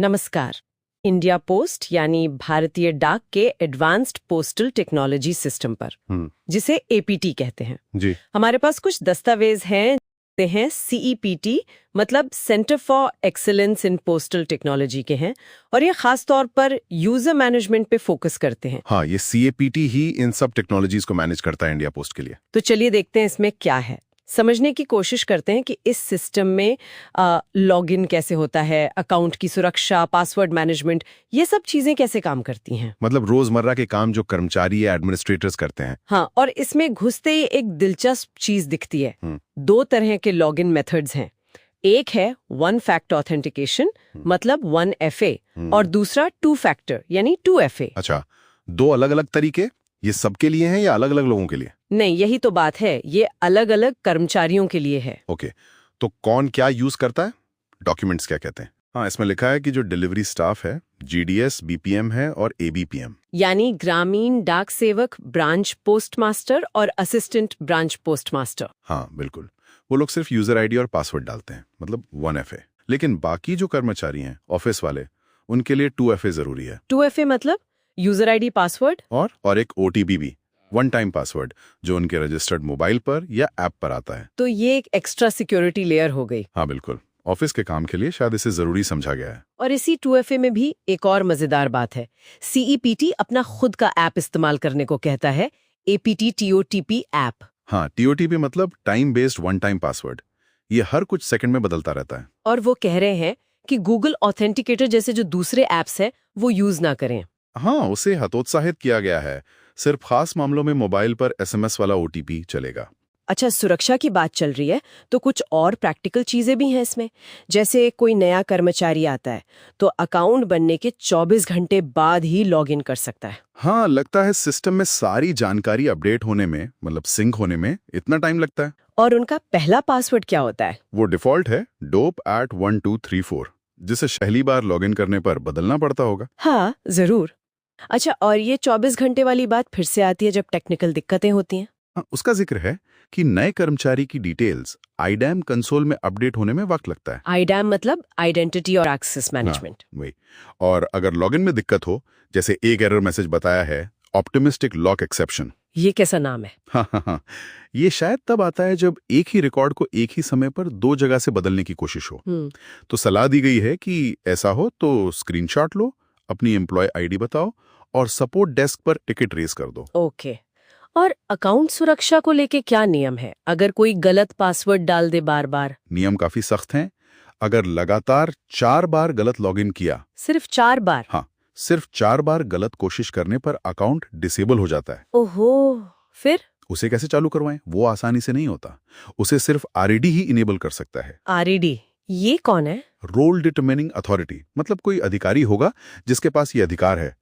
नमस्कार। India post यानी भारतीय डाक के एडवांस्ड पोस्टल टेक्नोलॉजी सिस्टम पर, जिसे एपीटी कहते हैं जी। हमारे पास कुछ दस्तावेज हैं सीईपीटी मतलब centre for excellence in postal technology के हैं, और ये खास तौर पर यूजर मैनेजमेंट पे फोकस करते हैं। हाँ, ये सीएपीटी ही इन सब टेक्नोलॉजीज को मैनेज करता है इंडिया पोस्ट के लिए। तो चलिए देखते हैं इसमें क्या है, समझने की कोशिश करते हैं कि इस सिस्टम में लॉगिन कैसे होता है, अकाउंट की सुरक्षा, पासवर्ड मैनेजमेंट, ये सब चीजें कैसे काम करती हैं। मतलब रोजमर्रा के काम जो कर्मचारी या एडमिनिस्ट्रेटर्स करते हैं। हाँ, और इसमें घुसते ही एक दिलचस्प चीज दिखती है। दो तरह के लॉगिन मेथड्स हैं। एक है वन फैक्टर ऑथेंटिकेशन मतलब 1FA, और दूसरा टू फैक्टर यानी 2FA। अच्छा, दो अलग अलग तरीके, ये सबके लिए हैं या अलग अलग लोगों के लिए? नहीं, यही तो बात है, ये अलग अलग कर्मचारियों के लिए है। ओके, तो कौन क्या यूज करता है, डॉक्यूमेंट्स क्या कहते हैं? हाँ, इसमें लिखा है कि जो डिलीवरी स्टाफ है जीडीएस, बीपीएम है और एबीपीएम, यानी ग्रामीण डाक सेवक, ब्रांच पोस्टमास्टर और असिस्टेंट ब्रांच पोस्टमास्टर। हाँ बिल्कुल, वो लोग सिर्फ यूजर आईडी और पासवर्ड डालते हैं, मतलब 1FA। लेकिन बाकी जो कर्मचारी हैं, ऑफिस वाले, उनके लिए 2FA जरूरी है। 2FA मतलब यूजर आईडी, पासवर्ड और एक ओटीपी भी, वन टाइम पासवर्ड, जो उनके रजिस्टर्ड मोबाइल पर या ऐप पर आता है। तो ये एक एक्स्ट्रा सिक्योरिटी लेयर हो गई। हाँ बिल्कुल, ऑफिस के काम के लिए शायद इसे जरूरी समझा गया है। और इसी 2FA में भी एक और मजेदार बात है, सीईपीटी अपना खुद का ऐप इस्तेमाल करने को कहता है, एपीटी TOTP ऐप। हाँ, TOTP मतलब time based one time password, ये हर कुछ सेकंड में बदलता रहता है। और वो कह रहे हैं कि गूगल ऑथेंटिकेटर जैसे जो दूसरे ऐप्स हैं वो यूज ना करें। हाँ, उसे हतोत्साहित किया गया है, सिर्फ खास मामलों में मोबाइल पर SMS वाला OTP चलेगा। अच्छा, सुरक्षा की बात चल रही है तो कुछ और प्रैक्टिकल चीजें भी हैं इसमें। जैसे कोई नया कर्मचारी आता है तो अकाउंट बनने के 24 घंटे बाद ही लॉगिन कर सकता है। हाँ, लगता है सिस्टम में सारी जानकारी अपडेट होने में, मतलब सिंक होने में इतना टाइम लगता है। और उनका पहला पासवर्ड क्या होता है? वो डिफॉल्ट है dope@1234, जिसे पहली बार लॉगिन करने पर बदलना पड़ता होगा। हाँ जरूर। अच्छा, और ये 24 घंटे वाली बात फिर से आती है जब टेक्निकल दिक्कतें होती हैं। हाँ, उसका जिक्र है कि नए कर्मचारी की डिटेल्स IDAM कंसोल में अपडेट होने में वक्त लगता है। IDAM मतलब आइडेंटिटी और एक्सेस मैनेजमेंट। वही। और अगर लॉगिन में दिक्कत हो, जैसे एक एरर मैसेज बताया है, ऑप्टिमिस्टिक लॉक एक्सेप्शन। ये कैसा नाम है? हाँ, ये शायद तब आता है जब एक ही रिकॉर्ड को एक ही समय पर दो जगह से बदलने की कोशिश हो। तो सलाह दी गई है कि ऐसा हो तो स्क्रीनशॉट लो, अपनी एम्प्लॉय ID बताओ और सपोर्ट डेस्क पर टिकट रेज कर दो। ओके। और अकाउंट सुरक्षा को लेके क्या नियम है अगर कोई गलत पासवर्ड डाल दे बार बार? नियम काफी सख्त हैं। अगर लगातार 4 बार गलत लॉगिन किया, सिर्फ 4 बार? हाँ, सिर्फ 4 बार गलत कोशिश करने पर अकाउंट डिसेबल हो जाता है। ओहो, फिर उसे कैसे चालू करवाएं? वो आसानी से नहीं होता। उसे सिर्फ RED ही इनेबल कर सकता है। RED ये कौन है? रोल डिटरमिनिंग अथॉरिटी, मतलब कोई अधिकारी होगा जिसके पास ये अधिकार है।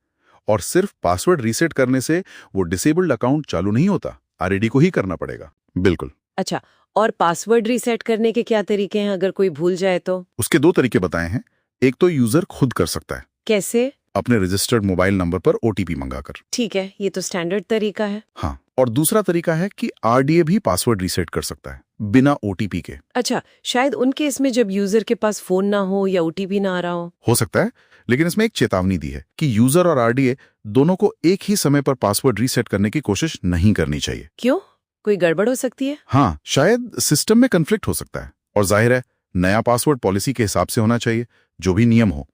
और सिर्फ पासवर्ड रीसेट करने से वो डिसेबल्ड अकाउंट चालू नहीं होता, RED को ही करना पड़ेगा। बिल्कुल। अच्छा, और पासवर्ड रीसेट करने के क्या तरीके हैं अगर कोई भूल जाए तो? उसके 2 तरीके बताए हैं। एक तो यूजर खुद कर सकता है। कैसे? अपने रजिस्टर्ड मोबाइल नंबर पर OTP मंगाकर। ठीक है, ये तो स्टैंडर्ड तरीका है। हाँ, और दूसरा तरीका है कि RDA भी पासवर्ड रीसेट कर सकता है बिना OTP के। अच्छा, शायद उन केस में जब यूजर के पास फोन ना हो या OTP ना आ रहा हो सकता है, लेकिन इसमें एक चेतावनी दी है कि यूजर और RDA दोनों को एक ही समय पर पासवर्ड रीसेट करने की कोशिश नहीं करनी चाहिए। क्यों? कोई गड़बड़ हो सकती है? हाँ, शायद सिस्टम में कन्फ्लिक्ट हो सकता है, और जाहिर है नया पासवर्ड पॉलिसी के हिसाब से होना चाहिए, जो भी नियम हो।